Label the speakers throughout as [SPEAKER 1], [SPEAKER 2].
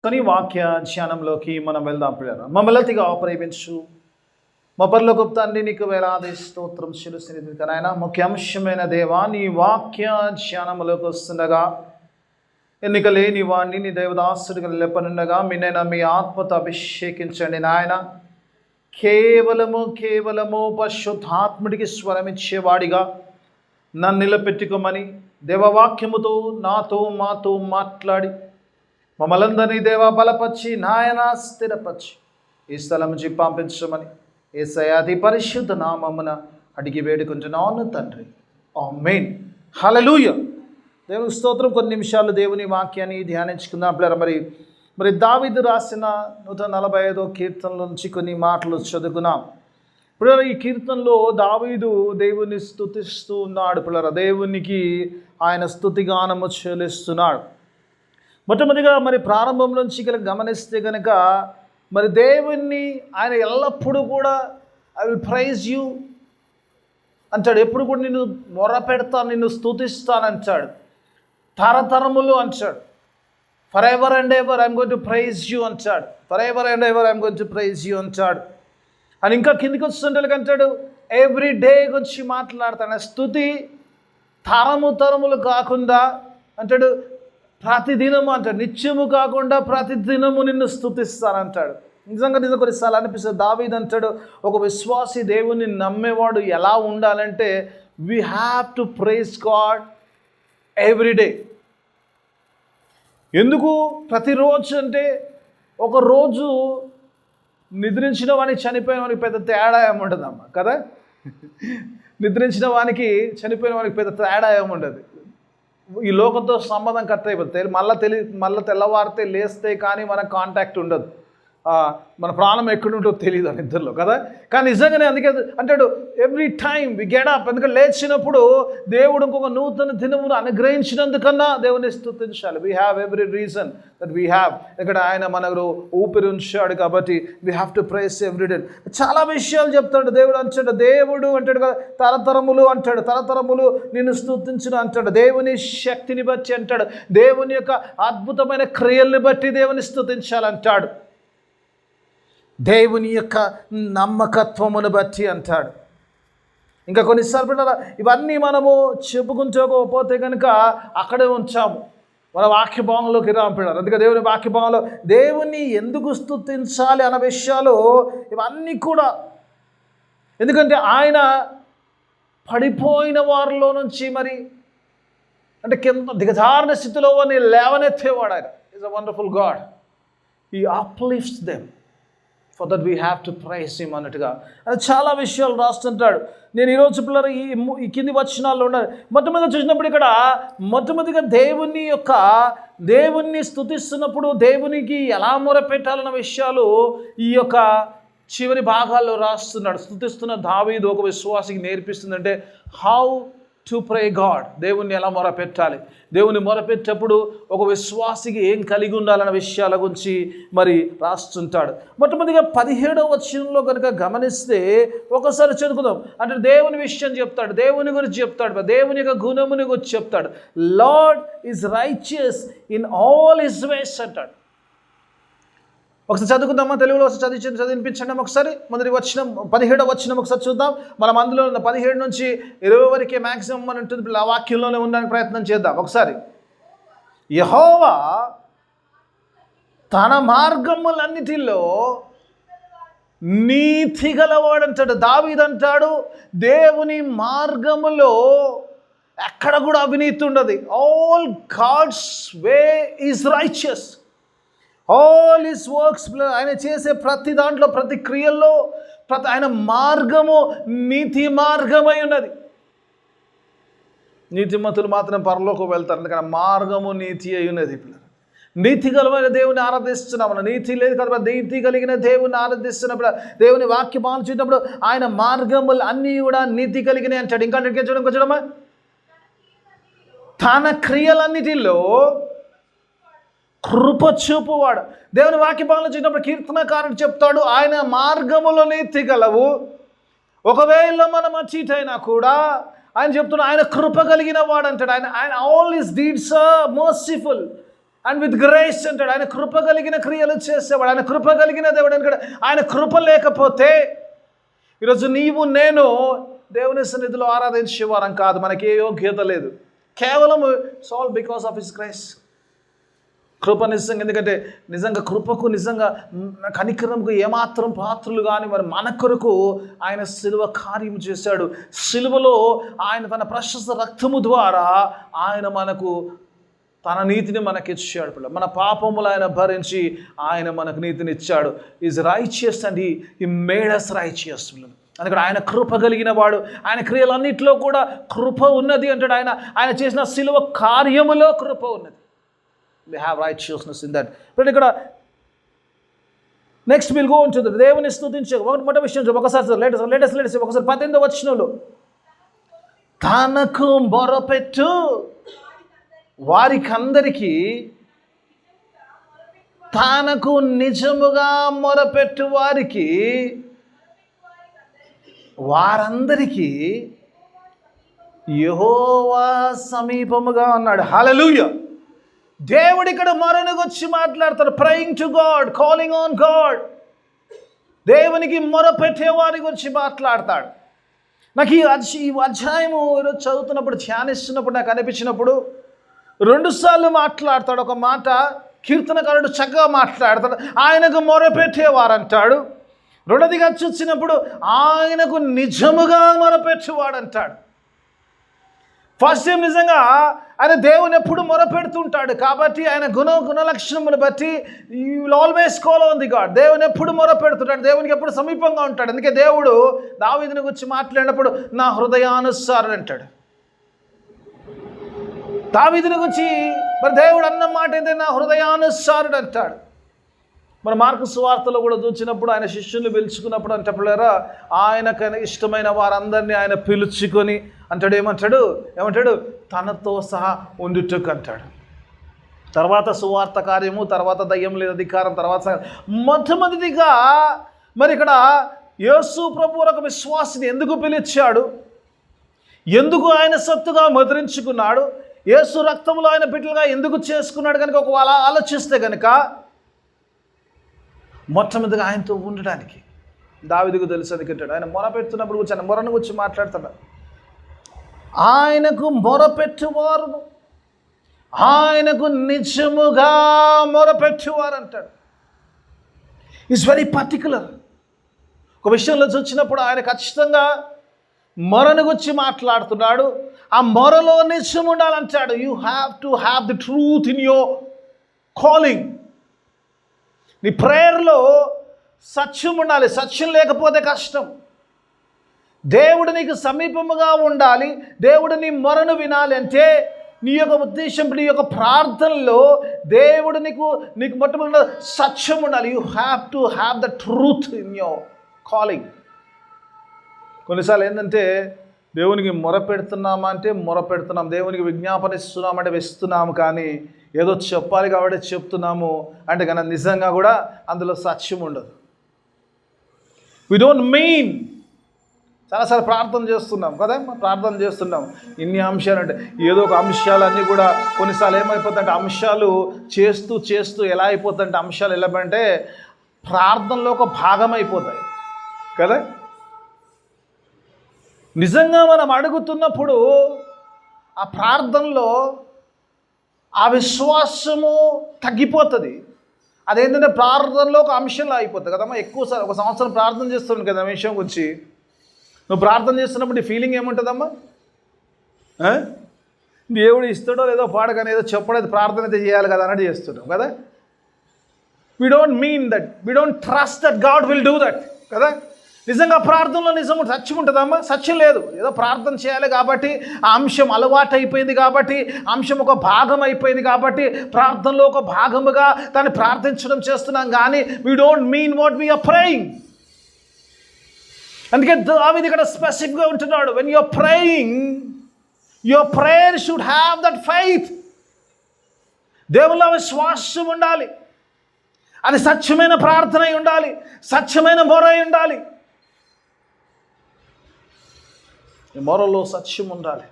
[SPEAKER 1] కొన్ని వాక్య ధ్యానంలోకి మనం వెళ్దాం పిల్లలు. మమ్మల్నిగా ప్రేమించు మా పరలోకపు తండ్రి, నీకు వేలాది స్తోత్రం చెల్లిస్తున్నది. నాయన ముఖ్యాంశమైన దేవా, నీ వాక్య ధ్యానంలోకి వస్తుండగా ఎన్నిక లేని వాడిని నీ దేవదాసుడిగా లేపనుండగా మీనైనా మీ ఆత్మతో అభిషేకించండి నాయన. కేవలము పరిశుద్ధాత్ముడికి స్వరమిచ్చేవాడిగా నన్ను నిలబెట్టుకోమని దేవవాక్యముతో నాతో మాతో మాట్లాడి మమ్మలందరినీ దేవా బలపరిచి నాయన స్థిరపరిచి ఈ స్థలం నుంచి పంపించమని యేసయ్య అతి పరిశుద్ధ నామమున అడిగి వేడుకుంటున్నాను తండ్రి, ఆమేన్. హల్లెలూయా. దేవుని స్తోత్రం. కొన్ని నిమిషాలు దేవుని వాక్యాన్ని ధ్యానించుకుందాం పిల్లరా. మరి దావీదు రాసిన 145వ కీర్తనల నుంచి కొన్ని మాటలు చదువుకున్నాం పిల్లరా. ఈ కీర్తనలో దావీదు దేవుని స్తుతిస్తూ ఉన్నాడు పిల్లరా. దేవునికి ఆయన స్తుతిగానము చెల్లిస్తున్నాడు. మొట్టమొదటిగా మరి ప్రారంభం నుంచి గమనిస్తే కనుక మరి దేవుణ్ణి ఆయన ఎల్లప్పుడూ కూడా ఐ విల్ ప్రైజ్ యూ అంటాడు. ఎప్పుడు కూడా నిన్ను మొరపెడతాను, నిన్ను స్తుతిస్తాను అంటాడు. తరతరములు అంటాడు. Forever and ever I'm going to praise you అంటాడు. Forever and ever I'm going to praise you అంటాడు. అని ఇంకా కిందికి వస్తుంటే అంటాడు ఎవ్రీ డే గురించి మాట్లాడతాడు. స్తుతి తరములు కాకుండా అంటాడు, ప్రతిదినము అంటాడు, నిత్యము కాకుండా ప్రతిదినము నిన్ను స్తుతిస్తానంటాడు. నిజంగా కొన్నిసార్లు అనిపిస్తుంది. దావీదు అంటాడు, ఒక విశ్వాసి దేవుని నమ్మేవాడు ఎలా ఉండాలంటే we have to praise God everyday. ఎందుకు ప్రతిరోజు అంటే ఒకరోజు నిద్రించిన వానికి చనిపోయిన వానికి పెద్ద తేడా ఏముండదమ్మా కదా. నిద్రించిన వానికి చనిపోయిన వానికి పెద్ద తేడా ఏముండదు. ఈ లోకంతో సంబంధం కట్ అయిపోతుంది. మళ్ళీ తెల్లవారితే లేస్తే కానీ మనకు కాంటాక్ట్ ఉండదు. మన ప్రాణం ఎక్కడుంటో తెలియదు అని ఇద్దరిలో కదా. కానీ నిజంగానే అందుకే అంటాడు every time we get up. ఎందుకంటే లేచినప్పుడు దేవుడు ఇంకొక నూతన దినమును అనుగ్రహించినందుకన్నా దేవుని స్తుతించాలి. We have every reason that we have. ఇక్కడ ఆయన మనకు ఊపిరి ఉంచాడు కాబట్టి we have to praise every day. చాలా విషయాలు చెప్తాడు దేవుడు. అంటాడు దేవుడు అంటాడు కదా, తరతరములు అంటాడు, తరతరములు నిన్ను స్తుతించును అంటాడు. దేవుని శక్తిని బట్టి అంటాడు, దేవుని యొక్క అద్భుతమైన క్రియల్ని బట్టి దేవుని స్తుతించాలంటాడు, దేవుని యొక్క నమ్మకత్వమును బట్టి అంటాడు. ఇంకా కొన్నిసార్లు ఇవన్నీ మనము చెప్పుకుంటోకపోతే కనుక అక్కడే ఉంచాము. మన వాక్య భావంలోకి రాంపిడారు. అందుకే దేవుని వాక్య భావంలో దేవుని ఎందుకు స్తుతించాలి అన్న విషయాలు ఇవన్నీ కూడా. ఎందుకంటే ఆయన పడిపోయిన వారిలో నుంచి మరి అంటే కింద దిగజారిన స్థితిలో వారిని లేవనెత్తేవాడు. ఆయన is a wonderful God. He uplifts them. For that we have to praise him అన్నట్టుగా అది చాలా విషయాలు రాస్తుంటాడు. నేను ఈరోజు పిల్లలు ఈ కింది వచనాల్లో ఉండాలి. మొట్టమొదటిగా చూసినప్పుడు ఇక్కడ మొట్టమొదటిగా దేవుణ్ణి స్తుతిస్తున్నప్పుడు దేవునికి ఎలా మొరపెట్టాలన్న విషయాలు ఈ యొక్క చివరి భాగాల్లో రాస్తున్నాడు. స్తుతిస్తున్న దావీదు ఒక విశ్వాసికి నేర్పిస్తుందంటే హౌ టు ప్రే గాడ్. దేవుణ్ణి ఎలా మొరపెట్టాలి, దేవుని మొరపెట్టేటప్పుడు ఒక విశ్వాసికి ఏం కలిగి ఉండాలన్న విషయాల గురించి మరి రాస్తుంటాడు. మొట్టమొదటిగా 17వ వచనంలో కనుక గమనిస్తే ఒకసారి చదువుకుందాం. అంటే దేవుని విషయం చెప్తాడు, దేవుని గురించి చెప్తాడు, దేవుని యొక్క గుణముని గురించి చెప్తాడు. Lord is righteous in all his ways అంటాడు. ఒకసారి చదువుకుందామా, తెలుగులో ఒకసారి చదివినిపించండి ఒకసారి. మొదటి వచనం 17వ వచనం ఒకసారి చూద్దాం. మనం అందులో ఉన్న 17 నుంచి 20 వరకే మ్యాక్సిమం అని ఉంటుంది. ఆ వాక్యంలోనే ఉండడానికి ప్రయత్నం చేద్దాం ఒకసారి. యెహోవా తన మార్గములన్నిటిలో నీతి గలవాడంటాడు. దావీదు అంటాడు దేవుని మార్గములో ఎక్కడ కూడా అవినీతి ఉండదు. All God's way is righteous. All his works, ఆయన చేసే ప్రతి దాంట్లో ప్రతి క్రియల్లో ఆయన మార్గము నీతి మార్గమై ఉన్నది. నీతిమంతులు మాత్రం పరలోకం వెళ్తారు, ఎందుకంటే మార్గము నీతి అయి ఉన్నది. నీతి గలమైన దేవుని ఆరాధిస్తున్నాం. మనం నీతి లేదు కదా, నీతి కలిగిన దేవుని ఆరాధిస్తున్నప్పుడు దేవుని వాక్యం ఆలోచించినప్పుడు ఆయన మార్గములు అన్నీ కూడా నీతి కలిగినాయి అంటాడు. ఇంకా చూడమ్మా, తన క్రియలన్నిటిలో కృప చూపువాడు. దేవుని వాక్య భాగంలో చూసినప్పుడు కీర్తనకారుడు చెప్తాడు ఆయన మార్గములో నీతి గలవు. ఒకవేళ మనం అచీటైనా కూడా ఆయన చెప్తున్నాడు ఆయన కృప కలిగిన వాడు అంటాడు. ఆయన all his deeds are merciful. And with grace అంటాడు. ఆయన కృప కలిగిన క్రియలు చేసేవాడు, ఆయన కృప కలిగిన దేవుడు అనుకోడు. ఆయన కృప లేకపోతే ఈరోజు నీవు నేను దేవుని సన్నిధిలో ఆరాధించేవారం కాదు. మనకి ఏ యోగ్యత లేదు. కేవలం it's all because of his grace. కృప నిజంగా, ఎందుకంటే నిజంగా కృపకు, నిజంగా కనికరంకు ఏమాత్రం పాత్రలు కానీ మరి మన కొరకు ఆయన సిలువ కార్యం చేశాడు. సిలువలో ఆయన తన ప్రశస్త రక్తము ద్వారా ఆయన మనకు తన నీతిని మనకిచ్చాడు. మన పాపములు ఆయన భరించి ఆయన మనకు నీతిని ఇచ్చాడు. ఈజ్ రైచియస్ అండ్ ఈ మేడ్ us righteous. అందుకని ఆయన కృప కలిగిన వాడు. ఆయన క్రియలన్నింటిలో కూడా కృప ఉన్నది అంటాడు. ఆయన చేసిన సిలువ కార్యములో కృప ఉన్నది. We have righteousness in that. ఇప్పుడు ఇక్కడ నెక్స్ట్ విల్ గో ఉంటుంది దేవుని స్తుతించే మొదటి విషయం ఒకసారి లేటెస్ట్ ఒకసారి 18వ వచనంలో తనకు మొరపెట్టు వారికందరికీ, తనకు నిజముగా మొరపెట్టు వారికి, వారందరికీ యెహోవా సమీపముగా ఉన్నాడు. హల్లెలూయా. దేవుడు ఇక్కడ మొరనుగొచ్చి మాట్లాడతాడు. Praying to God, calling on God. దేవునికి మొరపెట్టే వారి గురించి మాట్లాడతాడు. నాకు ఈ అధ్యాయము ఈరోజు చదువుతున్నప్పుడు, ధ్యానిస్తున్నప్పుడు నాకు అనిపించినప్పుడు 2 సార్లు మాట్లాడతాడు. ఒక మాట కీర్తనకారుడు చక్కగా మాట్లాడతాడు. ఆయనకు మొరపెట్టేవారంటాడు. రెండోదిగా చూసినప్పుడు ఆయనకు నిజముగా మొరపెట్టేవాడు అంటాడు. ఫస్ట్ టైం నిజంగా ఆయన దేవుని ఎప్పుడు మొరపెడుతుంటాడు కాబట్టి ఆయన గుణలక్షణములు బట్టి you will always call on the God. దేవుని ఎప్పుడు మొరపెడుతుంటాడు, దేవునికి ఎప్పుడు సమీపంగా ఉంటాడు. అందుకే దేవుడు దావీదుని గురించి మాట్లాడినప్పుడు నా హృదయానుసారుడు అంటాడు. దావీదుని గురించి మరి దేవుడు అన్న మాట ఏంటంటే నా హృదయానుసారుడు అంటాడు. మన మార్కు సువార్తలో కూడా చూసినప్పుడు ఆయన శిష్యుల్ని పిలుచుకున్నప్పుడు అంటప్పుడారా ఆయనకు ఇష్టమైన వారందరినీ ఆయన పిలుచుకొని అంటాడు. ఏమంటాడు తనతో సహా ఉండుటకు అంటాడు. తర్వాత సువార్త కార్యము, తర్వాత దయ్యం లేదు అధికారం, తర్వాత మొట్టమొదటిగా మరి ఇక్కడ యేసు ప్రభు ఒక విశ్వాసిని ఎందుకు పిలిచాడు, ఎందుకు ఆయన సత్తుగా ముద్రించుకున్నాడు, యేసు రక్తంలో ఆయన బిడ్డలుగా ఎందుకు చేసుకున్నాడు కనుక ఒకవేళ ఆలోచిస్తే కనుక మొట్టమొదటిగా ఆయనతో ఉండడానికి. దావీదుకు తెలుసు అందుకంటాడు. ఆయన మొరపెడుతున్నప్పుడు కూర్చొని ఆయన మొరను గురించి మాట్లాడుతున్నాడు. ఆయనకు మొరపెట్టువారు, ఆయనకు నిజముగా మొరపెట్టువారు అంటాడు. Is very particular. ఒక విషయంలో వచ్చినప్పుడు ఆయన ఖచ్చితంగా మొరను గురించి మాట్లాడుతున్నాడు. ఆ మొరలో నిజం ఉండాలంటాడు. You have to have the truth in your calling. నీ ప్రేయర్లో సత్యం ఉండాలి. సత్యం లేకపోతే కష్టం. దేవుడు నీకు సమీపముగా ఉండాలి. దేవుడు నీ మొరను వినాలి అంటే నీ యొక్క ఉద్దేశం, నీ యొక్క ప్రార్థనలో దేవుడు నీకు మొట్టమొదటి సత్యం ఉండాలి. You have to have the truth in your calling. కొన్నిసార్లు ఏంటంటే దేవునికి మొరపెడుతున్నామా అంటే మొరపెడుతున్నాం, దేవునికి విజ్ఞాపన ఇస్తున్నామంటే ఇస్తున్నాము, కానీ ఏదో చెప్పాలి కాబట్టి చెప్తున్నాము అంటే కానీ నిజంగా కూడా అందులో సత్యం ఉండదు. We don't mean. చాలాసార్లు ప్రార్థన చేస్తున్నాం కదా, ప్రార్థన చేస్తున్నాం ఇన్ని అంశాలు అంటే ఏదో ఒక అంశాలన్నీ కూడా కొన్నిసార్లు ఏమైపోతుందంటే అంశాలు చేస్తూ చేస్తూ ఎలా అయిపోతుందంటే అంశాలు ఎలా అంటే ప్రార్థనలో ఒక భాగం అయిపోతాయి కదా. నిజంగా మనం అడుగుతున్నప్పుడు ఆ ప్రార్థనలో ఆ విశ్వాసము తగ్గిపోతుంది. అదేంటంటే ప్రార్థనలో ఒక అంశంలో అయిపోతుంది కదమ్మా. ఎక్కువసారి ఒక సంవత్సరం ప్రార్థన చేస్తున్నాను కదా విషయం గురించి. నువ్వు ప్రార్థన చేస్తున్నప్పుడు నీ ఫీలింగ్ ఏముంటుందమ్మా? దేవుడు ఇస్తాడో లేదో పాడగానే ఏదో చెప్పడేది ప్రార్థన అయితే చేయాలి కదా అన్నట్టు చేస్తున్నావు కదా. We don't mean that, we don't trust that God will do that కదా. నిజంగా ప్రార్థనలో నిజం సత్యం ఉంటుందమ్మా? సత్యం లేదు. ఏదో ప్రార్థన చేయాలి కాబట్టి ఆ అంశం అలవాటు అయిపోయింది కాబట్టి, అంశం ఒక భాగం అయిపోయింది కాబట్టి ప్రార్థనలో ఒక భాగముగా దాన్ని ప్రార్థించడం చేస్తున్నాం, కానీ we don't mean what we're praying. అందుకే దావీదు ఇక్కడ స్పెసిఫిక్గా ఉంటున్నాడు. When you're praying, your prayer should have that faith. దేవుల్లో విశ్వాసం ఉండాలి. అది సత్యమైన ప్రార్థన అయి ఉండాలి, సత్యమైన మొర అయి ఉండాలి. ఈ మొరలో సత్యం ఉండాలి.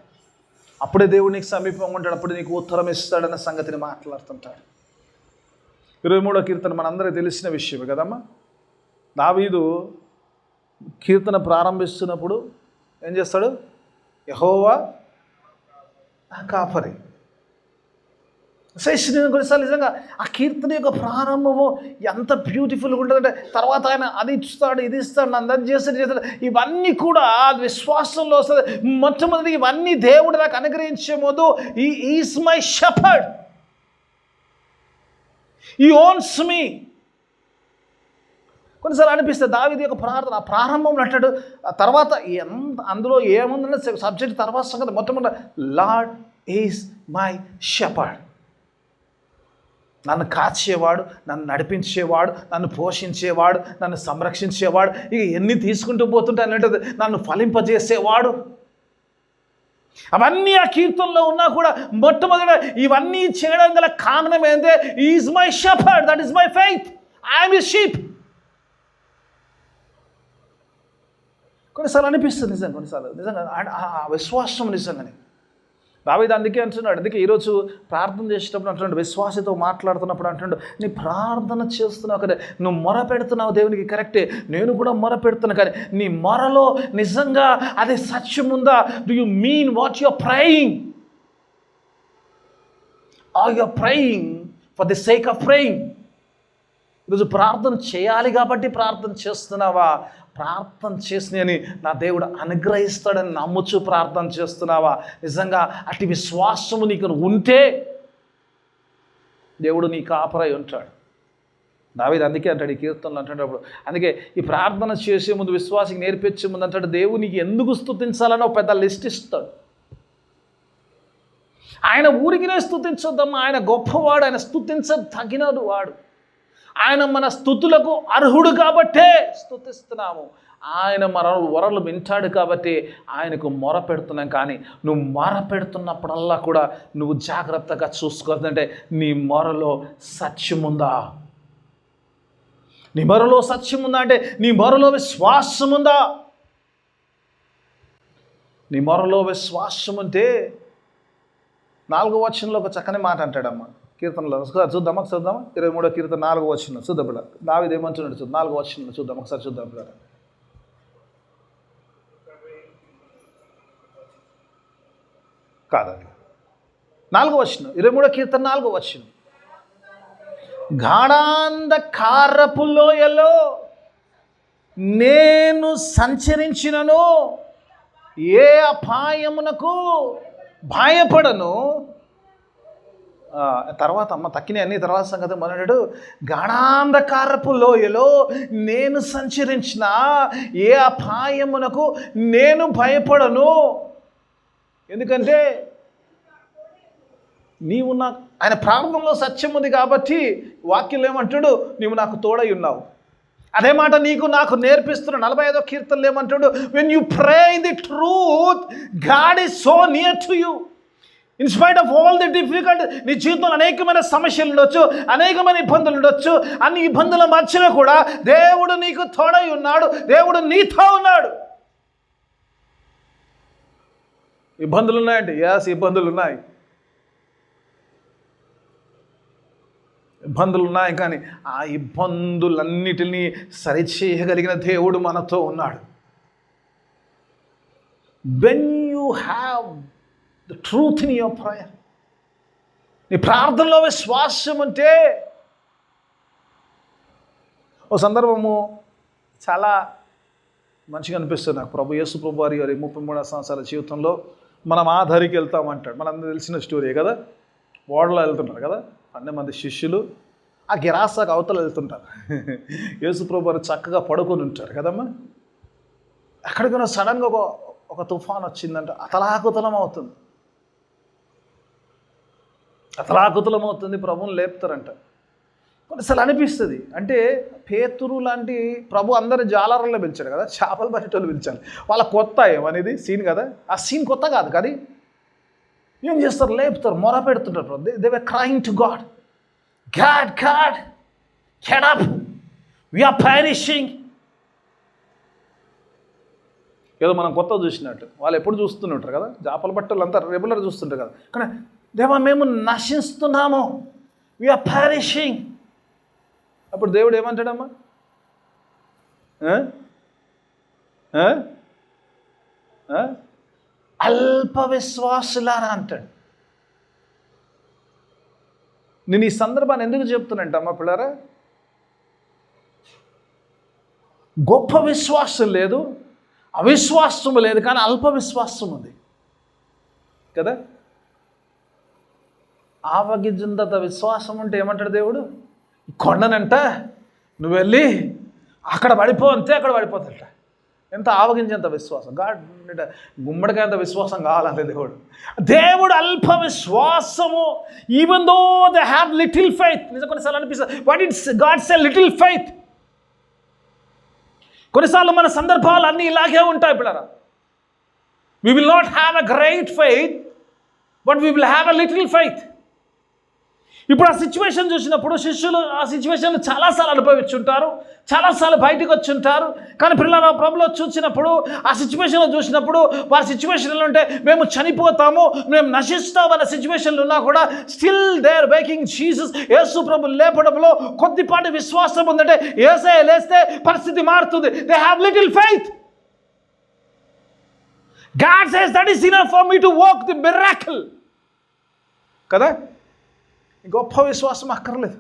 [SPEAKER 1] అప్పుడే దేవుడు నీకు సమీపంగా ఉంటాడు, అప్పుడు నీకు ఉత్తరం ఇస్తాడన్న సంగతిని మాట్లాడుతుంటాడు. 23వ కీర్తన మనందరికీ తెలిసిన విషయమే కదమ్మా. దావీదు కీర్తన ప్రారంభిస్తున్నప్పుడు ఏం చేస్తాడు? యెహోవా నా కాపరి. నేను కొన్నిసార్లు నిజంగా ఆ కీర్తన యొక్క ప్రారంభము ఎంత బ్యూటిఫుల్గా ఉంటుందంటే, తర్వాత ఆయన అది ఇస్తాడు, ఇది ఇస్తాడు, అందరు చేస్తాడు. ఇవన్నీ కూడా విశ్వాసంలో వస్తుంది. మొట్టమొదటి ఇవన్నీ దేవుడు నాకు అనుగ్రహించే ముందు ఈ ఈజ్ మై షెపర్డ్, ఈ ఓన్స్ మీ. కొన్నిసార్లు అనిపిస్తుంది దావీదు యొక్క ప్రార్థన ఆ ప్రారంభంలో అంటాడు, ఆ తర్వాత అందులో ఏముందంటే సబ్జెక్ట్ తర్వాత సంగతి మొట్టమొదటి లార్డ్ ఈజ్ మై షెపర్డ్. నన్ను కాచేవాడు, నన్ను నడిపించేవాడు, నన్ను పోషించేవాడు, నన్ను సంరక్షించేవాడు, ఇక ఎన్ని తీసుకుంటూ పోతుంటే అన్నట్టు నన్ను ఫలింపజేసేవాడు. అవన్నీ ఆ కీర్తనలో ఉన్నా కూడా మొట్టమొదట ఇవన్నీ చేయడం గల కారణం ఏంటంటే is my shepherd, that is my faith, I'm his sheep. కొన్నిసార్లు అనిపిస్తుంది నిజంగా, కొన్నిసార్లు నిజంగా ఆ విశ్వాసం నిజంగానే దావీదు అందుకే అంటున్నాడు. అందుకే ఈరోజు ప్రార్థన చేసేటప్పుడు అంటున్నాడు, విశ్వాసతో మాట్లాడుతున్నప్పుడు అంటున్నాడు, నీ ప్రార్థన చేస్తున్నావు కదా, నువ్వు మొర పెడుతున్నావు దేవునికి, కరెక్టే, నేను కూడా మొర పెడుతున్నా, కానీ నీ మొరలో నిజంగా అది సత్యం ఉందా? Do you mean what you are praying? Are you are praying for the sake of praying? ఈరోజు ప్రార్థన చేయాలి కాబట్టి ప్రార్థన చేస్తున్నావా? ప్రార్థన చేసినని నా దేవుడు అనుగ్రహిస్తాడని నమ్ముచు ప్రార్థన చేస్తున్నావా? నిజంగా అట్టి విశ్వాసము నీకు ఉంటే దేవుడు నీ కాపరై ఉంటాడు. దావీదు అందుకే అంటాడు ఈ కీర్తనలు అంటున్నప్పుడు, అందుకే ఈ ప్రార్థన చేసే ముందు, విశ్వాసం నేర్పించే ముందు అంటాడు, దేవుడు నీకు ఎందుకు స్తుతించాలని ఒక పెద్ద లిస్ట్ ఇస్తాడు. ఆయన ఊరికినే స్తుతించొద్దమ్మా, ఆయన గొప్పవాడు, ఆయన స్తుతించదగినడు వాడు. ఆయన మన స్తుతులకు అర్హుడు కాబట్టే స్తుతిస్తున్నాము. ఆయన మన వరలు వింటాడు కాబట్టి ఆయనకు మొర పెడుతున్నాం. కానీ నువ్వు మొర పెడుతున్నప్పుడల్లా కూడా నువ్వు జాగ్రత్తగా చూసుకోవాలంటే నీ మొరలో సత్యముందా? నీ మొరలో సత్యముందా అంటే నీ మొరలో విశ్వాసం ఉందా? నీ మొరలో విశ్వాసం ఉంటే 4వ వచనంలో ఒక చక్కని మాట అంటాడమ్మా కీర్తనలో. చూద్దాం ఒకసారి, చూద్దామా 23వ కీర్తన 4వ వచనం చూద్దాం బిడ్డ. దావీదు ఏమంటున్నాడు చూద్దాం, 4వ వచనంలో చూద్దాం ఒకసారి, చూద్దాం బిడ్డ. కాదండి, 4వ వచనం, 23వ కీర్తన 4వ వచనం. గాఢాంధకారపు లోయలో నేను సంచరించినను ఏ అపాయమునకు భయపడను. తర్వాత అమ్మ తక్కిన అన్ని తర్వాత సంగతి మొదలెడు. గాఢాంధకారపు లోయలో నేను సంచరించిన ఏ అపాయమునకు నేను భయపడను. ఎందుకంటే నీవు నాకు, ఆయన ప్రారంభంలో సత్యం ఉంది కాబట్టి వాక్యం ఏమంటాడు, నీవు నాకు తోడై ఉన్నావు. అదే మాట నీకు నాకు నేర్పిస్తున్నాడు. 45వ కీర్తనలు ఏమంటాడు, when you pray in the truth God is so near to you. In spite of all the difficult, నీ జీవితంలో అనేకమైన సమస్యలు ఉండొచ్చు, అనేకమైన ఇబ్బందులు ఉండొచ్చు. అన్ని ఇబ్బందుల మధ్యలో కూడా దేవుడు నీకు తోడై ఉన్నాడు, దేవుడు నీతో ఉన్నాడు. ఇబ్బందులు ఉన్నాయండి, యాస్ ఇబ్బందులు ఉన్నాయి, ఇబ్బందులు ఉన్నాయి, కానీ ఆ ఇబ్బందులన్నిటినీ సరిచేయగలిగిన దేవుడు మనతో ఉన్నాడు. When you have the truth in your prayer, నీ ప్రార్థనలో విశ్వాసం ఉంటే. ఓ సందర్భము చాలా మంచిగా అనిపిస్తుంది నాకు. యేసు ప్రభు వారి 33 సంవత్సరాల జీవితంలో మనం ఆధారికి వెళ్తామంటాడు. మనందరూ తెలిసిన స్టోరీ కదా. ఓడలో వెళ్తుంటారు కదా 12 మంది శిష్యులు, ఆ గిరాసాకు అవతల వెళ్తుంటారు. యేసు ప్రభు వారు చక్కగా పడుకొని ఉంటారు కదమ్మా. ఎక్కడికైనా సడన్గా ఒక తుఫాన్ వచ్చిందంటే అతలాకుతలం అవుతుంది, అతలాకుతలం అవుతుంది. ప్రభువుని లేపుతారంట. కొన్నిసార్లు అనిపిస్తుంది, అంటే పేతురు లాంటి ప్రభు అందరి జాలర్లో పిలిచాడు కదా, చేపలు పట్టేటోళ్ళు పిలిచారు. వాళ్ళ కొత్త ఏమనేది సీన్ కదా, ఆ సీన్ కొత్త కాదు. కానీ ఏం చేస్తారు, లేపుతారు, మొర పెడుతుంటారు. They were crying to God, God God get up, we are perishing. ఏదో మనం కొత్త చూసినట్టు వాళ్ళు ఎప్పుడు చూస్తుంటారు కదా, చేపలు పట్టేళ్ళు అంతా రెగ్యులర్ చూస్తుంటారు కదా. కానీ దేవా మేము నశిస్తున్నాము, వి ఆర్ పెరిషింగ్. అప్పుడు దేవుడు ఏమంటాడమ్మా? అల్ప విశ్వాసులారా అంటాడు. నేను ఈ సందర్భాన్ని ఎందుకు చెప్తున్నట్టు అమ్మ పిల్లరా, గొప్ప విశ్వాసం లేదు, అవిశ్వాసము లేదు, కానీ అల్ప విశ్వాసం ఉంది కదా. ఆవగింజంత విశ్వాసం ఉంటే ఏమంటాడు దేవుడు? కొండనంట నువ్వు వెళ్ళి అక్కడ పడిపో, అంతే అక్కడ పడిపోతాడట. ఎంత ఆవగించేంత విశ్వాసం! గుమ్మడికాయ అంత విశ్వాసం కావాలంటే దేవుడు అల్ప విశ్వాసము. Even though they have little faith. నిజం కొన్నిసార్లు అనిపిస్తుంది, what it's God say little faith. కొన్నిసార్లు మన సందర్భాలు అన్నీ ఇలాగే ఉంటాయి పిల్లరా. We will not have a great faith, but we will have a little faith. ఇప్పుడు ఆ సిచ్యువేషన్ చూసినప్పుడు శిష్యులు ఆ సిచ్యువేషన్ చాలాసార్లు అనుభవించుంటారు, చాలాసార్లు బయటకు వచ్చి ఉంటారు. కానీ పిల్లల ప్రభులో చూసినప్పుడు ఆ సిచ్యువేషన్లో చూసినప్పుడు వారి సిచ్యువేషన్లో ఉంటే మేము చనిపోతాము, మేము నశిస్తాం అన్న సిచ్యువేషన్లు ఉన్నా కూడా still they are waking Jesus. యేసు ప్రభు లేపడంలో కొద్దిపాటి విశ్వాసం ఉందంటే యేసయ్య లేస్తే పరిస్థితి మారుతుంది. They have little faith. God says that is enough for me to walk the miracle. కదా, గొప్ప విశ్వాసం అక్కర్లేదు,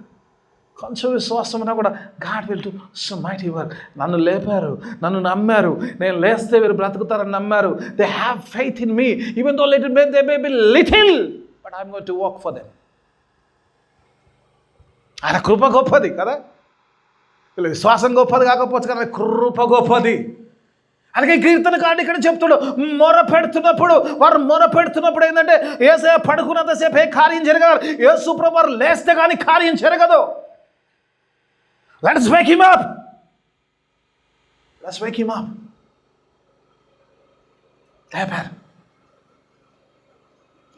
[SPEAKER 1] కొంచెం విశ్వాసం ఉన్నా కూడా God will do so mighty work. నన్ను లేపారు, నన్ను నమ్మారు, నేను లేస్తే వీరు బ్రతుకుతారని నమ్మారు. They have faith in me, even though they may be little, but I'm going to walk for them. ఆయన కృప గొప్పది కదా. విశ్వాసం గొప్పది కాకపోవచ్చు కానీ కృప గొప్పది. అందుకే కీర్తనకారుడు ఇక్కడ చెప్తాడు, వారు మొర పెడుతున్నప్పుడు ఏంటంటే యేసయ్య పడుకున్నంతసేపు ఏ కార్యం జరగదు, యేసు ప్రభువు లేస్తే కానీ కార్యం జరగదు. Let's wake him up. లేపారు,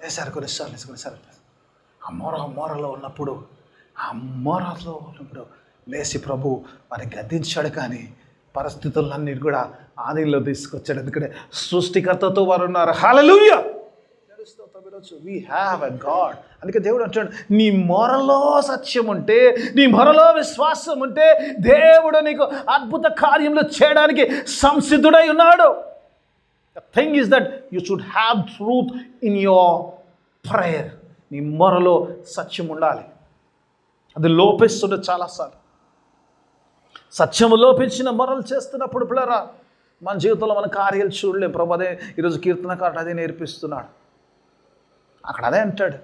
[SPEAKER 1] వేశారు కొన్నిసార్లు. ఆ మొరలో ఉన్నప్పుడు లేచి ప్రభు వారిని గద్దించాడు, కానీ పరిస్థితులన్నీ కూడా ఆదిలో తీసుకొచ్చాడు. ఎందుకంటే సృష్టికర్తతో వారు ఉన్నారు. హల్లెలూయా. We have a God. అందుకే దేవుడు అంటాడు, నీ మొరలో సత్యం ఉంటే, నీ మొరలో విశ్వాసం ఉంటే దేవుడు నీకు అద్భుత కార్యములు చేయడానికి సంసిద్ధుడై ఉన్నాడు. The thing is that you should have truth in your prayer. నీ మొరలో సత్యం ఉండాలి. అది లోపిస్తుంది చాలాసార్లు. సత్యము లోపించిన మొరలు చేస్తున్నప్పుడు పిల్లరా మన జీవితంలో మన కార్యాలు చూడలేం. ప్రభు అదే ఈరోజు కీర్తనకారుడు అదే నేర్పిస్తున్నాడు. అక్కడ అదే అంటాడు,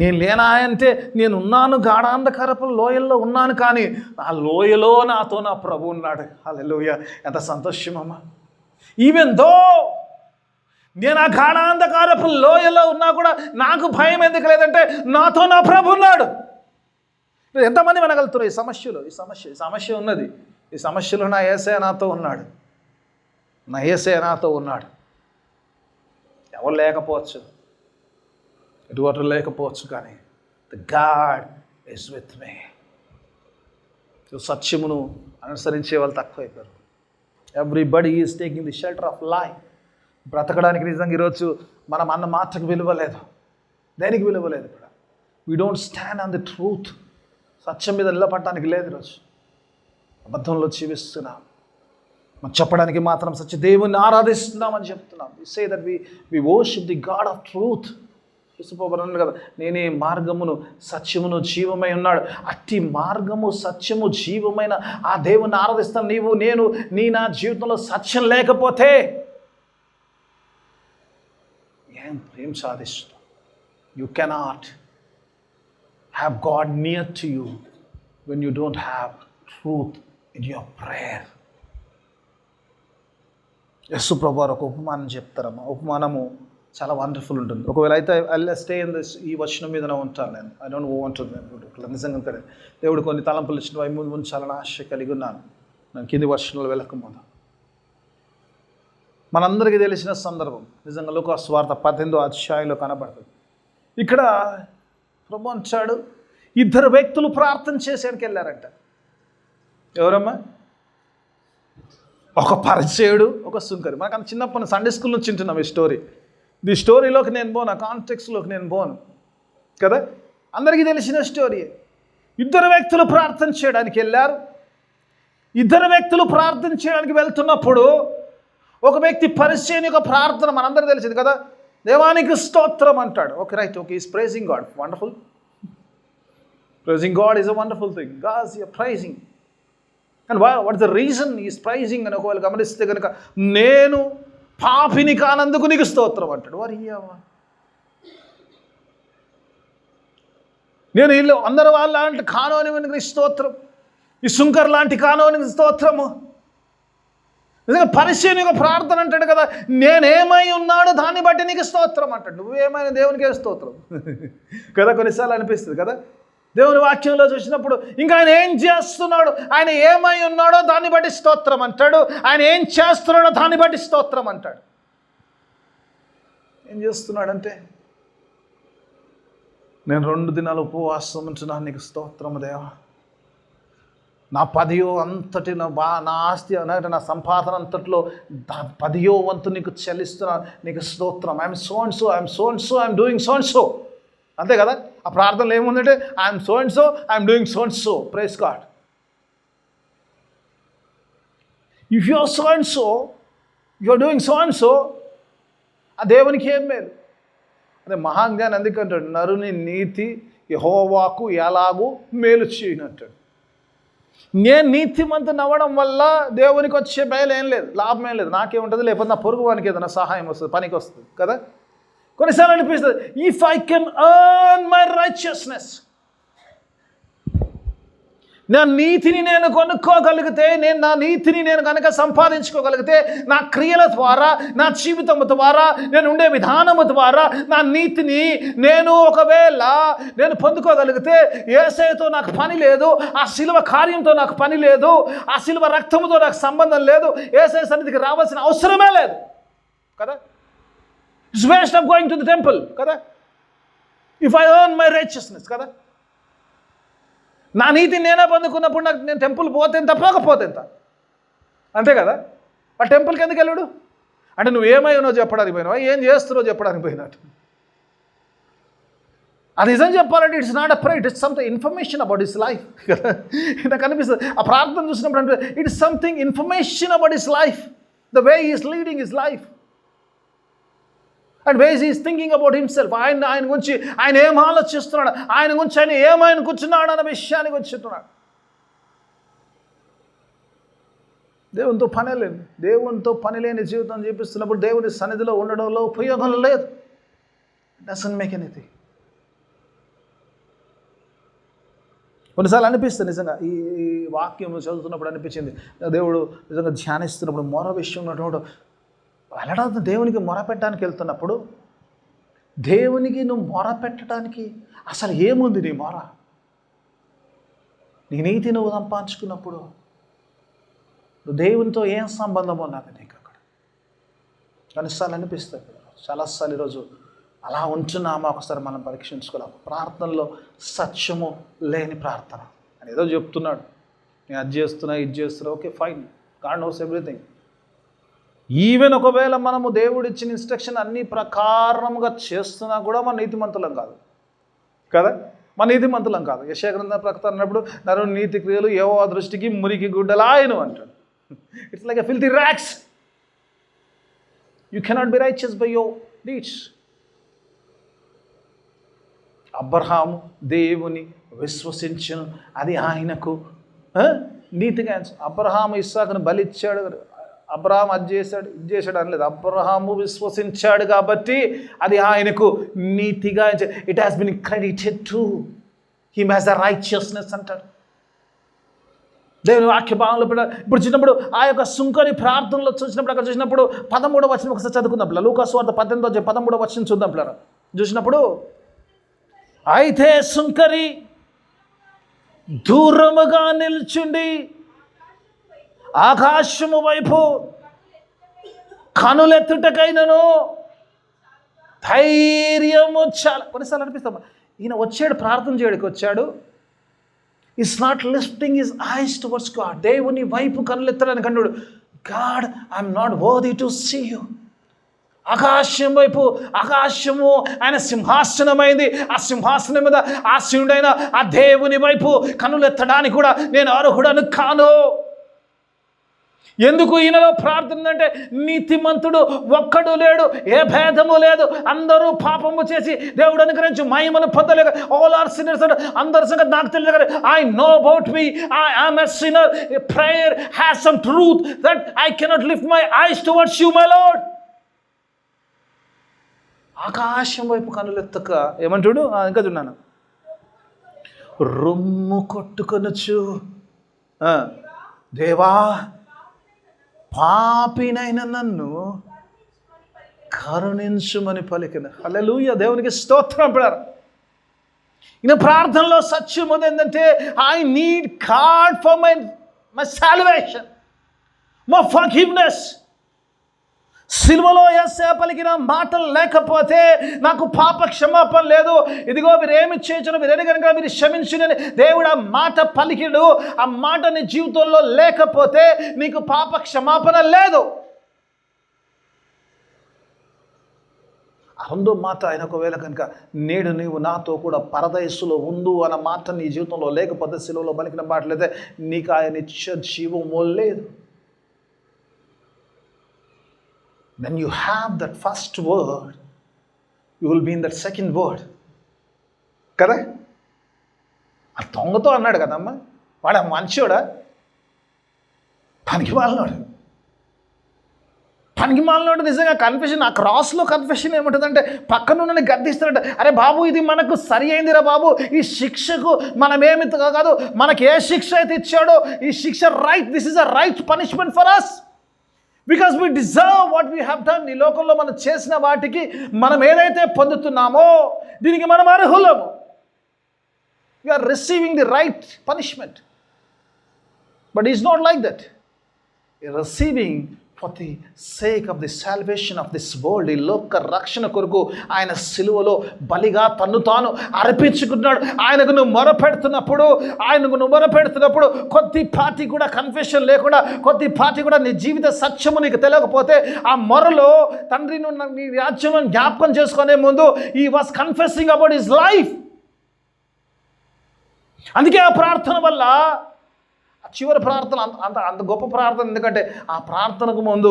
[SPEAKER 1] నేను లేనా అంటే నేను ఉన్నాను, గాఢాంధకారపు లోయల్లో ఉన్నాను, కానీ ఆ లోయలో నాతో నా ప్రభు ఉన్నాడు. హల్లెలూయా. ఎంత సంతోషమమ్మా. ఈవెన్ దో నేను ఆ గాఢాంధకారపు లోయలో ఉన్నా కూడా నాకు భయం ఎందుకు లేదంటే నాతో నా ప్రభు ఉన్నాడు. ఎంతమంది వినగలుగుతున్నారు ఈ సమస్య ఉన్నది. ఈ సమస్యలో నా యేసయ్య నాతో ఉన్నాడు. ఎవరు లేకపోవచ్చు, ఎటువంటి లేకపోవచ్చు, కానీ the God is with me. సత్యమును అనుసరించే వాళ్ళు తక్కువైపోయారు. Everybody is taking the shelter of life. బ్రతకడానికి నిజంగా ఈరోజు మనం అన్న మాటకు విలువ లేదు, దేనికి విలువ లేదు. ఇక్కడ we don't stand on the truth. సత్యం మీద నిలబడటానికి లేదు. ఈరోజు అబద్ధంలో జీవిస్తున్నాం. మనం చెప్పడానికి మాత్రం సత్య దేవుని ఆరాధిస్తున్నామని చెప్తున్నాం. We say that we worship the God of truth. విశ్వపోబడు కదా, నేనే మార్గమును సత్యమును జీవమై ఉన్నాడు. అట్టి మార్గము సత్యము జీవమైన ఆ దేవుని ఆరాధిస్తాను. నా జీవితంలో సత్యం లేకపోతే ఏం సాధిస్తున్నావు? You cannot have God near to you when you don't have truth in your prayer. యేసు ప్రభువు ఒక ఉపమానం చెప్తారమ్మా. ఉపమానము చాలా వండర్ఫుల్ ఉంటుంది. ఒకవేళ అయితే స్టే ఇన్ దిస్, ఈ వచనం మీద ఉంటాను నేను. ఐ డోంట్ వాంట్ టు నిజంగా దేవుడు కొన్ని తలంపులు ఇచ్చిన అవి ముందు ఉంచాలని ఆశ కలిగి ఉన్నాను. నేను కింది వచనంలో వెళ్ళకముందు మనందరికీ తెలిసిన సందర్భం నిజంగా లూకా సువార్త 18వ అధ్యాయంలో కనబడుతుంది. ఇక్కడ ప్రభు అంటాడు, ఇద్దరు వ్యక్తులు ప్రార్థన చేసేందుకు వెళ్ళారంట. ఎవరమ్మా? ఒక పరిచయుడు, ఒక సుంకరి. మనకు అంత చిన్నప్పుడు సండే స్కూల్ నుంచి వింటున్నాం ఈ స్టోరీ. ఈ స్టోరీలోకి నేను పోను, ఆ కాంటెక్స్లోకి నేను పోను కదా. అందరికీ తెలిసిన స్టోరీ. ఇద్దరు వ్యక్తులు ప్రార్థన చేయడానికి వెళ్ళారు. ఇద్దరు వ్యక్తులు ప్రార్థన చేయడానికి వెళ్తున్నప్పుడు ఒక వ్యక్తి పరిచయం యొక్క ప్రార్థన మనందరూ తెలిసింది కదా, దేవానికి స్తోత్రం అంటాడు. Okay, right, okay, is praising God, wonderful. Praising God is a wonderful thing. God is praising. And what is the reason is praising అని ఒకవేళ గమనిస్తే కనుక, నేను పాపిని కానందుకు నీకు స్తోత్రం అంటాడు. నేను వీళ్ళు అందరు వాళ్ళ లాంటి కానోని స్తోత్రం, ఈ సుంకర్ లాంటి కానోని స్తోత్రము. నిజంగా పరిచయం యొక్క ప్రార్థన అంటాడు కదా, నేనేమై ఉన్నాడు దాన్ని బట్టి నీకు స్తోత్రం అంటాడు. నువ్వేమైనా దేవునికే స్తోత్రం కదా. కొన్నిసార్లు అనిపిస్తుంది కదా, దేవుని వాక్యంలో చూసినప్పుడు ఇంకా ఆయన ఏం చేస్తున్నాడు, ఆయన ఏమై ఉన్నాడో దాన్ని బట్టి స్తోత్రం అంటాడు, ఆయన ఏం చేస్తున్నాడో దాన్ని బట్టి స్తోత్రం అంటాడు. ఏం చేస్తున్నాడంటే, నేను 2 దినాలు ఉపవాసం ఉంటున్నాను, నీకు స్తోత్రము దేవా. నా 10వ అంతటి నా ఆస్తి అంటే నా సంపాదన అంతట్లో 10వ వంతు నీకు చెల్లిస్తున్నాను, నీకు స్తోత్రం. I'm so and so, I'm so and so, I'm doing so and so. అంతే కదా. ఆ ప్రార్థనలో ఏముందంటే, I'm so and so, I'm doing so and so. Praise God. If you are so and so, you are doing so and so, ఆ దేవునికి ఏం మేలు. అదే మహాజ్ఞాని అందుకంటాడు, నరుని నీతి యెహోవాకు ఎలాగూ మేలు చేయనంటాడు. నేను నీతిమంతుని అవ్వడం వల్ల దేవునికి వచ్చే మేలు ఏం లేదు, లాభం ఏం లేదు. నాకేముంటుంది, లేకపోతే నా పొరుగు వానికి ఏదైనా సహాయం వస్తుంది, పనికి వస్తుంది కదా. కొన్నిసార్లు అనిపిస్తుంది, if I can earn my righteousness, నా నీతిని నేను కొనుక్కోగలిగితే, నా నీతిని నేను కనుక సంపాదించుకోగలిగితే, నా క్రియల ద్వారా, నా జీవితం ద్వారా, నేను ఉండే విధానము ద్వారా నా నీతిని ఒకవేళ నేను పొందుకోగలిగితే, యేసయ్యతో నాకు పని లేదు, ఆ శిలువ కార్యంతో నాకు పని లేదు, ఆ శిలువ రక్తముతో నాకు సంబంధం లేదు, యేసయ్య సన్నిధికి రావాల్సిన అవసరమే లేదు కదా. It's waste of going to the temple కదా, if I earn my righteousness కదా. నా నీతిని నేనే పొందుకున్నప్పుడు నేను టెంపుల్ పోతే ఎంత, పోకపోతే ఎంత, అంతే కదా. ఆ టెంపుల్కి ఎందుకు వెళ్ళాడు అంటే, నువ్వు ఏమైనావో చెప్పడానికి పోయినావా, ఏం చేస్తున్నావు చెప్పడానికి పోయినట్టు. అది నిజం చెప్పాలంటే it's not a pride, it's something information about his life కదా. నాకు అనిపిస్తుంది ఆ ప్రార్థన చూసినప్పుడు అంటే, it's something information about his life, the way is leading his life and ways is thinking about himself. ఆయన గురించి ఆయన ఏం ఆలోచిస్తున్నాడు, ఆయన గురించి ఆయన ఏమైనా కూర్చున్నాడు అన్న విషయాన్ని కూర్చుంటున్నాడు. దేవునితో పని లేని జీవితం చూపిస్తున్నప్పుడు దేవుని సన్నిధిలో ఉండడంలో ఉపయోగం లేదు. Doesn't make anything. కొన్నిసార్లు అనిపిస్తుంది నిజంగా, ఈ వాక్యం చదువుతున్నప్పుడు అనిపించింది, దేవుడు నిజంగా ధ్యానిస్తున్నప్పుడు మరో విషయం ఉన్నటువంటి వెళ్ళడం, దేవునికి మొరపెట్టడానికి వెళ్తున్నప్పుడు, దేవునికి నువ్వు మొరపెట్టడానికి అసలు ఏముంది నీ మొర? నీ నీతి నువ్వు సంపాదించుకున్నప్పుడు నువ్వు దేవునితో ఏం సంబంధం ఉన్నది నీకు అక్కడ? కొన్నిసార్లు అనిపిస్తుంది, చాలాసార్లు ఈరోజు అలా ఉంటున్నామా ఒకసారి మనం పరీక్షించుకోలేము. ప్రార్థనలో సత్యము లేని ప్రార్థన అని ఏదో చెప్తున్నాడు, నేను అది చేస్తున్నా, ఇది చేస్తున్నా, okay fine, God knows everything. Even ఒకవేళ మనము దేవుడు ఇచ్చిన ఇన్స్ట్రక్షన్ అన్ని ప్రకారంగా చేస్తున్నా కూడా మన నీతిమంతులం కాదు కదా. మన నీతిమంతులం కాదు. యెషయా గ్రంథం ప్రకారం అన్నప్పుడు, నరుని నీతి క్రియలు యెహోవా దృష్టికి మురికి గుడ్డలాయను అంటాడు. It's like a filthy racks. You cannot be righteous by your deeds. Abraham దేవుని విశ్వసించను, అది ఆయనకు నీతిగా. అబ్రహాము ఇస్సాకును బలిచ్చాడు, అబ్రహాం అది చేశాడు, ఇది చేశాడు అనలేదు. అబ్రహాము విశ్వసించాడు కాబట్టి అది ఆయనకు నీతిగా, it has been credited to him as a righteousness అంటాడు. దేవుని వాక్య భాగంలో ఇప్పుడు చిన్నప్పుడు ఆ యొక్క సుంకరి ప్రార్థనలో చూసినప్పుడు, అక్కడ చూసినప్పుడు 13వ వచనం ఒకసారి చదువుకుందాం. లూకా సువార్త 13వ వచనం చూద్దాం. చూసినప్పుడు, అయితే సుంకరి దూరముగా నిల్చుండి ఆకాశము వైపు కనులెత్తుటకైనను ధైర్యము చాలా. కొన్నిసార్లు అనిపిస్తాం, ఈయన వచ్చాడు ప్రార్థన చేయడానికి వచ్చాడు, is not lifting his eyes towards God. దేవుని వైపు కనులెత్తడానికి అన్నాడు, God I'm not worthy to see you. ఆకాశం వైపు, ఆకాశము ఆయన సింహాసనమైంది. ఆ సింహాసనం మీద ఆసీనుడైన ఆ దేవుని వైపు కనులెత్తడానికి కూడా నేను అర్హుడను కాను. ఎందుకు ఈయనలో ప్రార్థన అంటే, నీతిమంతుడు ఒక్కడు లేడు, ఏ భేదము లేదు, అందరూ పాపము చేసి దేవుడు అనుగ్రహించి మహిమను పొందలేక ఆల్ ఆర్ సిన్నర్స్. అందరి సంగతి నాకు తెలియదు కానీ I know about me, I am a sinner. Prayer has some truth that I cannot lift my eyes towards you my lord. ఆకాశం వైపు కనులెత్తక ఏమంటాడు, ఇంకా చూన్నాను, రొమ్ము కొట్టుకొనొచ్చు, దేవా పాపినైన నన్ను కరుణించుమని పలికిన. హల్లెలూయా, దేవునికి స్తోత్రం. పడారు ఈయన ప్రార్థనలో సత్యం ఉంది ఏంటంటే, I need God for my salvation, my forgiveness. సిలువలో యేసయ్య పలికిన మాటలు లేకపోతే నాకు పాప క్షమాపణ లేదు. ఇదిగో మీరు ఏమి చేయొచ్చు, మీరు కనుక మీరు క్షమించునని దేవుడు ఆ మాట పలికిడు. ఆ మాట నీ జీవితంలో లేకపోతే నీకు పాప క్షమాపణ లేదు. రెండో మాట, ఆయన ఒకవేళ కనుక నేడు నీవు నాతో కూడా పరదయస్సులో ఉండు అన్న మాట నీ జీవితంలో లేకపోతే, సిలువలో పలికిన మాటలైతే నీకు ఆయన ఇచ్చే జీవము లేదు. When you have that first word, you will be in that second word. కదా, ఆ దొంగతో అన్నాడు కదమ్మా, వాడు మంచోడా, పనికి మాలినోడు. నిజంగా కన్ఫెషన్, ఆ క్రాస్లో కన్ఫెషన్ ఏముంటుందంటే, పక్కనున్న గద్దిస్తాడంట, అరే బాబు ఇది మనకు సరి అయిందిరా బాబు, ఈ శిక్షకు మనమేమి కాదు, మనకి ఏ శిక్ష అయితే ఇచ్చాడో ఈ శిక్ష right, this is a right punishment for us, because we deserve what we have done. ఈ లోకంలో మనం చేసిన వాటికి మనం ఏదైతే పొందుతున్నామో దీనికి మనం అర్హులము. You are receiving the right punishment, but is not like that. You are receiving for the sake of the salvation of this world. ఈ లోక రక్షణ కొరకు ఆయన సిలువలో బలిగా తన్ను తాను అర్పించుకున్నాడు. ఆయనకు నువ్వు మొరపెడుతున్నప్పుడు కొద్దిపాటి కూడా కన్ఫెషన్ లేకుండా, కొద్దిపాటి కూడా నీ జీవిత సత్యము నీకు తెలియకపోతే, ఆ మొరలో తండ్రి నువ్వు నీ రాజ్యంలో జ్ఞాపకం చేసుకునే ముందు ఈ was confessing about his life. అందుకే ఆ ప్రార్థన వల్ల, చివరి ప్రార్థన అంత గొప్ప ప్రార్థన. ఎందుకంటే ఆ ప్రార్థనకు ముందు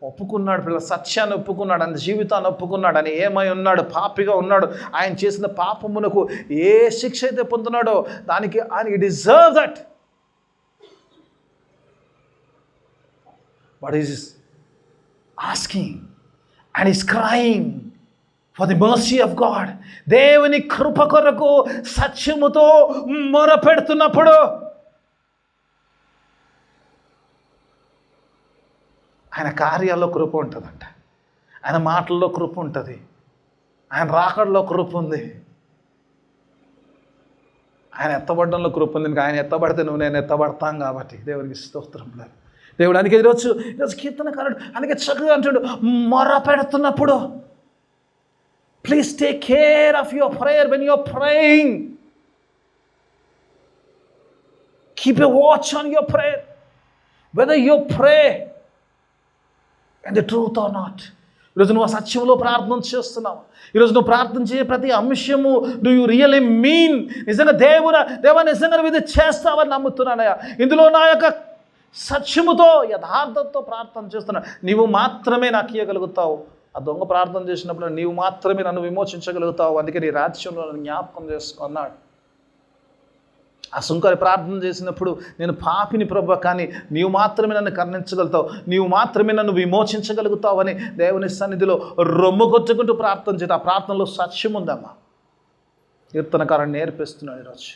[SPEAKER 1] ఒప్పుకున్నాడు, పిల్లల సత్యాన్ని ఒప్పుకున్నాడు, ఆయన జీవితాన్ని ఒప్పుకున్నాడు, అని ఏమై ఉన్నాడు, పాపిగా ఉన్నాడు. ఆయన చేసిన పాపమునకు ఏ శిక్ష అయితే పొందుతున్నాడో దానికి ఆయన deserve that. But is asking and is crying for the mercy of God. దేవుని కృప కొరకు సత్యముతో మొరపెడుతున్నప్పుడు ఆయన కార్యాల్లో కృప ఉంటుందంట, ఆయన మాటల్లో కృప ఉంటుంది, ఆయన రాకడలో కృప ఉంది, ఆయన ఎత్తబడడంలో కృప ఉంది. ఆయన ఎత్తబడితే నువ్వు నేను ఎత్తబడతాం కాబట్టి దేవునికి స్తోత్రం. దేవుడు అందుకే ఈరోజు కీర్తనకారుడు అందుకే చక్కగా అంటాడు, మొర పెడుతున్నప్పుడు please take care of your prayer. When your praying, keep a watch on your prayer, whether you pray and the truth are not. ఈరోజు నువ్వు సత్యంలో ప్రార్థన చేస్తున్నావు. ఈరోజు నువ్వు ప్రార్థన చేసే ప్రతి అంశము డూ యూ రియల్లీ మీన్, నిజంగా దేవా నిజంగా ఇది చేస్తావని నమ్ముతున్నానయ్యా, ఇందులో నా యొక్క సత్యముతో యథార్థంతో ప్రార్థన చేస్తున్నా, నీవు మాత్రమే నాకు ఇవ్వగలుగుతావు. ఆ దొంగ ప్రార్థన చేసినప్పుడు నీవు మాత్రమే నన్ను విమోచించగలుగుతావు, అందుకే నీ రాజ్యంలో నన్ను జ్ఞాపకం చేసుకున్నాడు. ఆ సుంకరి ప్రార్థన చేసినప్పుడు, నేను పాపిని ప్రభు, కానీ నీవు మాత్రమే నన్ను కరుణించగలుగుతావు, నీవు మాత్రమే నన్ను విమోచించగలుగుతావు అని దేవుని సన్నిధిలో రొమ్ము కొట్టుకుంటూ ప్రార్థన చేత ఆ ప్రార్థనలో సత్యం ఉందమ్మా. కీర్తనకారుడు నేర్పిస్తున్నాడు. ఈరోజు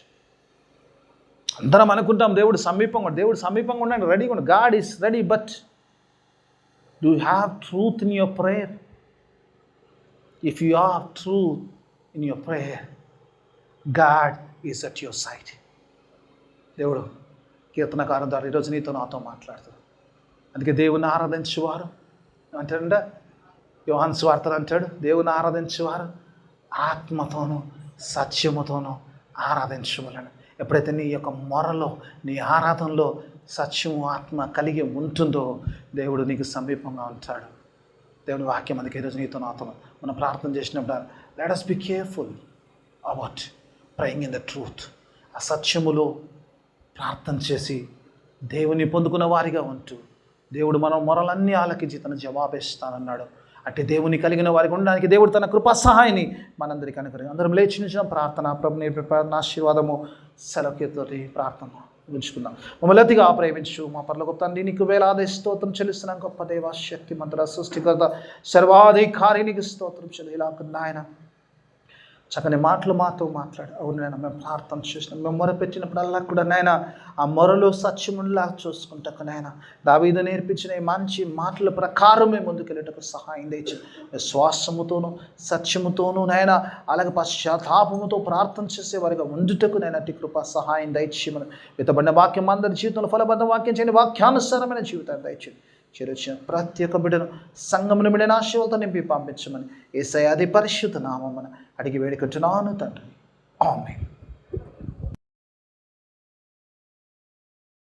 [SPEAKER 1] అందరం అనుకుంటాం దేవుడు సమీపంగా ఉండండి, రెడీగా ఉండండి, God is ready, but do you have truth in your prayer? If you have truth in your prayer, God is at your side. దేవుడు కీర్తనకారం ద్వారా ఈరోజు నీతో నాతో మాట్లాడుతాడు. అందుకే దేవుని ఆరాధించేవారు అంటాడ, యోహాను సువార్తలు అంటాడు, దేవుని ఆరాధించేవారు ఆత్మతోనూ సత్యముతోనూ ఆరాధించవలెను. ఎప్పుడైతే నీ యొక్క మొరలో, నీ ఆరాధనలో సత్యము ఆత్మ కలిగి ఉంటుందో దేవుడు నీకు సమీపంగా ఉంటాడు. దేవుని వాక్యం అందుకే ఈరోజు నీతో నాతో మనం ప్రార్థన చేసినప్పుడు let us be careful about praying in the truth. ఆ సత్యములో ప్రార్థన చేసి దేవుని పొందుకున్న వారిగా ఉంటూ దేవుడు మన మొరలన్నీ ఆలకించి తన జవాబిస్తానన్నాడు. అట్టి దేవుని కలిగిన వారికి ఉండడానికి దేవుడు తన కృపా సహాయాన్ని మనందరికీ అనుగ్రహం. అందరం లేచి నిలిచిన ప్రార్థన ప్రభుని ప్రార్థన ఆశీర్వాదము సెలవుతోటి ప్రార్థన ఉంచుకుందాం. మమ్మల్ని అతిగా ప్రేమించు మా పరలోక తండ్రి, నీకు వేలాది స్తోత్రం చెల్లిస్తున్నాం. గొప్ప దేవ, శక్తి మంత్ర సృష్టికర్త, సర్వాధికారి, నీకు స్తోత్రం చెల్లి. ఇలా నాయన చక్కని మాటలు మాతో మాట్లాడు. అవును నాయన, మేము ప్రార్థన చేసినాం, మేము మొరపెట్టినప్పుడల్లా కూడా నాయన ఆ మొరలో సత్యములా చూసుకుంటాకు నాయన దావీదు నేర్పించిన ఈ మంచి మాటల ప్రకారం మేము ముందుకెళ్ళేటకు సహాయం తెచ్చి విశ్వాసముతోనూ సత్యముతోనూ నాయన అలాగే పశ్చాత్తాపముతో ప్రార్థన చేసేవారిగా ఉండుటకు నాయన అట్టి కృప సహాయం దయచేయమని విత్తబడిన వాక్యం అందరి జీవితంలో ఫలబద్ధ వాక్యం చేయని వాక్యానుసారమైన జీవితాన్ని దయచేయండి. చేరొచ్చిన ప్రతి ఒక్క బిడ్డను సంఘమును బిడ్డను ఆశీర్వాదంతో నింపి పంపించమని యేసయ్య అతి పరిశుద్ధ నామమున అడిగి వేడుకుంటున్నాను తండ్రి. ఆమేన్.